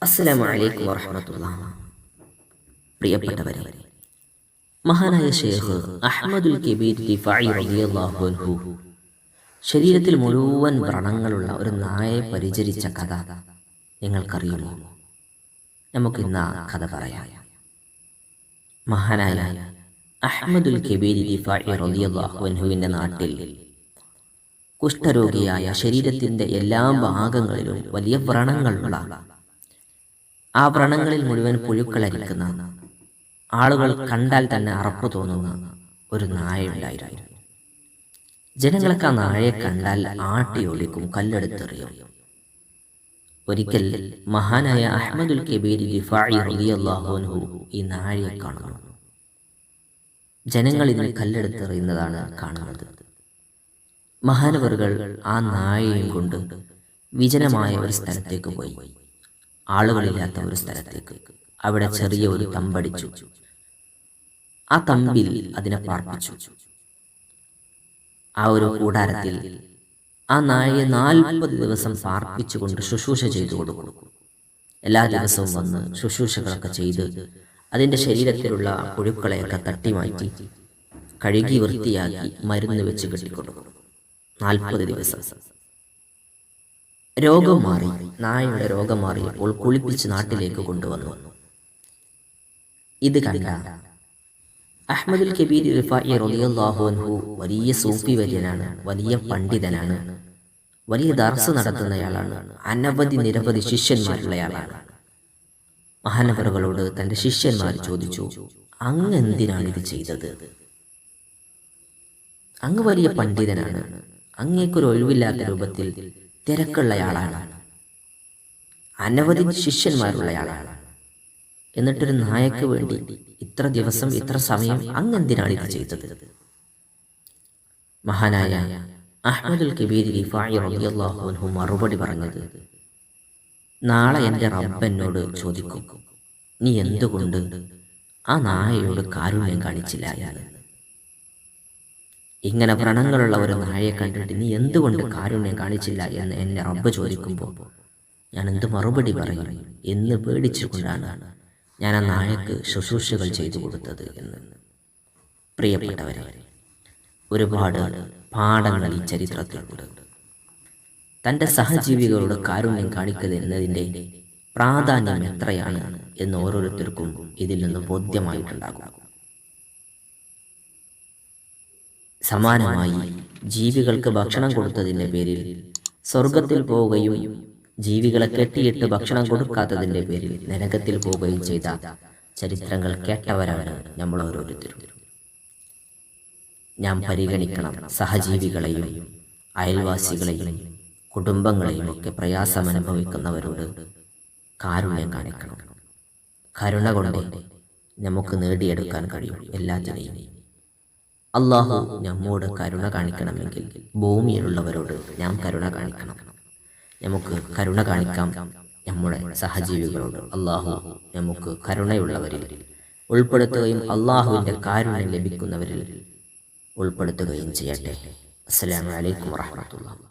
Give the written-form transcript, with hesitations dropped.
അസ്സലാമു അലൈക്കും വറഹ്മത്തുള്ളാഹി. പ്രിയപ്പെട്ടവരെ, മഹാനായ ഷെയ്ഖ് അഹ്മദുൽ കബീർ റിഫാഇ റളിയല്ലാഹു അൻഹു ശരീരത്തിൽ മുഴുവൻ വ്രണങ്ങളുള്ള ഒരു നായയെ പരിചരിച്ച കഥ നിങ്ങൾക്കറിയുമോ? നമുക്കിന്ന് ആ കഥ പറയാം. മഹാനായ അഹ്മദുൽ കബീർ റിഫാഇ റളിയല്ലാഹു അൻഹുവിൻ്റെ നാട്ടിൽ കുഷ്ഠരോഗിയായ, ശരീരത്തിൻ്റെ എല്ലാ ഭാഗങ്ങളിലും വലിയ വ്രണങ്ങളുള്ള, ആ വ്രണങ്ങളിൽ മുഴുവൻ പുഴുക്കളരിക്കുന്ന, ആളുകൾ കണ്ടാൽ തന്നെ അറപ്പ് തോന്നുന്ന ഒരു നായയുണ്ടായിരുന്നു. ജനങ്ങളൊക്കെ ആ നായയെ കണ്ടാൽ ആട്ടി ഒളിക്കും, കല്ലെടുത്തെറിയും. ഒരിക്കൽ മഹാനായ അഹ്മദുൽ കബീർ റിഫാഇ റളിയല്ലാഹു അൻഹു ഈ നായയെ കാണുന്നു. ജനങ്ങൾ ഇതിനെ കല്ലെടുത്തെറിയുന്നതാണ് കാണുന്നത്. മഹാനവറുകൾ ആ നായയെയും കൊണ്ട് വിജനമായ ഒരു സ്ഥലത്തേക്ക് പോയി, ആളുകളില്ലാത്ത ഒരു സ്ഥലത്തേക്ക്. അവിടെ ചെറിയ ഒരു തമ്പടിച്ചു. ആ തമ്പിൽ അതിനെ പാർപ്പിച്ചു. ആ ഒരു കൂടാരത്തിൽ ആ നായയെ 40 ദിവസം പാർപ്പിച്ചുകൊണ്ട് ശുശ്രൂഷ ചെയ്തു കൊടുക്കും. എല്ലാ ദിവസവും വന്ന് ശുശ്രൂഷകളൊക്കെ ചെയ്ത് അതിൻ്റെ ശരീരത്തിലുള്ള പുഴുക്കളെയൊക്കെ തട്ടിമാറ്റി കഴുകി വൃത്തിയാക്കി മരുന്ന് വെച്ച് കെട്ടിക്കൊടുക്കും. 40 ദിവസം. രോഗം മാറി, നായയുടെ രോഗം മാറിയപ്പോൾ കുളിപ്പിച്ച് നാട്ടിലേക്ക് കൊണ്ടുവന്നു. ഇത് കണ്ട അഹ്മദുൽ കബീർ റിഫാഇ റളിയല്ലാഹു അൻഹു വലിയ സൂഫി വര്യനാണ്, വലിയ പണ്ഡിതനാണ്, വലിയ ദർസ് നടത്തുന്നയാളാണ്, നിരവധി ശിഷ്യന്മാരുള്ളയാളാണ്. മഹാനവറുകളോട് തൻ്റെ ശിഷ്യന്മാർ ചോദിച്ചു, അങ്ങ് എന്തിനാണ് ഇത് ചെയ്തത്? അങ്ങ് വലിയ പണ്ഡിതനാണ്, അങ്ങേക്കൊരു ഒഴിവില്ലാത്ത രൂപത്തിൽ തിരക്കുള്ളയാളാണ്, അനവധി ശിഷ്യന്മാരുള്ളയാളാണ്, എന്നിട്ടൊരു നായക്ക് വേണ്ടി ഇത്ര ദിവസം ഇത്ര സമയം അങ്ങെന്തിനാണ് ഇത് ചെയ്തത്? മഹാനായ അഹ്മദുൽ കബീർ റിഫാഇ റളിയല്ലാഹു അൻഹു മറുപടി പറഞ്ഞത്, നാളെ എൻ്റെ റബ്ബ് എന്നോട് ചോദിക്കും, നീ എന്തുകൊണ്ട് ആ നായയോട് കാരുണ്യം കാണിച്ചില്ല എന്ന്. ഇങ്ങനെ വ്രണങ്ങളുള്ള ഒരു നായയെ കണ്ടിട്ട് നീ എന്തുകൊണ്ട് കാരുണ്യം കാണിച്ചില്ല എന്ന് എന്നെ റബ്ബ് ചോദിക്കുമ്പോൾ ഞാൻ എന്ത് മറുപടി പറയും എന്ന് പേടിച്ചുകൊണ്ടാണ് ഞാൻ ആ നായക്ക് ശുശ്രൂഷകൾ ചെയ്തു കൊടുത്തത് എന്ന്. പ്രിയപ്പെട്ടവരെ, ഒരുപാട് പാഠങ്ങൾ ഈ ചരിത്രത്തിലുണ്ട്. തൻ്റെ സഹജീവികളോട് കാരുണ്യം കാണിക്കുക എന്നതിൻ്റെ പ്രാധാന്യം എത്രയാണ് എന്ന് ഓരോരുത്തർക്കും ഇതിൽ നിന്ന് ബോധ്യമായിട്ടുണ്ടാകും. സമാനമായി ജീവികൾക്ക് ഭക്ഷണം കൊടുത്തതിൻ്റെ പേരിൽ സ്വർഗത്തിൽ പോവുകയും ജീവികളെ കെട്ടിയിട്ട് ഭക്ഷണം കൊടുക്കാത്തതിൻ്റെ പേരിൽ നരകത്തിൽ പോവുകയും ചെയ്ത ചരിത്രങ്ങൾ കേട്ടവരാണ് നമ്മൾ ഓരോരുത്തരും. നാം പരിഗണിക്കണം, സഹജീവികളെയും അയൽവാസികളെയും കുടുംബങ്ങളെയും ഒക്കെ പ്രയാസമനുഭവിക്കുന്നവരോട് കാരുണ്യം കാണിക്കണം. കരുണ കൊണ്ട് നമുക്ക് നേടിയെടുക്കാൻ കഴിയും എല്ലാത്തിനെയും. അള്ളാഹു നമ്മോട് കരുണ കാണിക്കണമെങ്കിൽ ഭൂമിയിലുള്ളവരോട് നാം കരുണ കാണിക്കണം. നമുക്ക് കരുണ കാണിക്കാം നമ്മുടെ സഹജീവികളോട്. അള്ളാഹു നമുക്ക് കരുണയുള്ളവരിൽ ഉൾപ്പെടുത്തുകയും അള്ളാഹുവിൻ്റെ കാരുണ്യം ലഭിക്കുന്നവരിൽ ഉൾപ്പെടുത്തുകയും ചെയ്യട്ടെ. അസ്സലാമു അലൈക്കും വറഹ്മത്തുള്ളാഹി.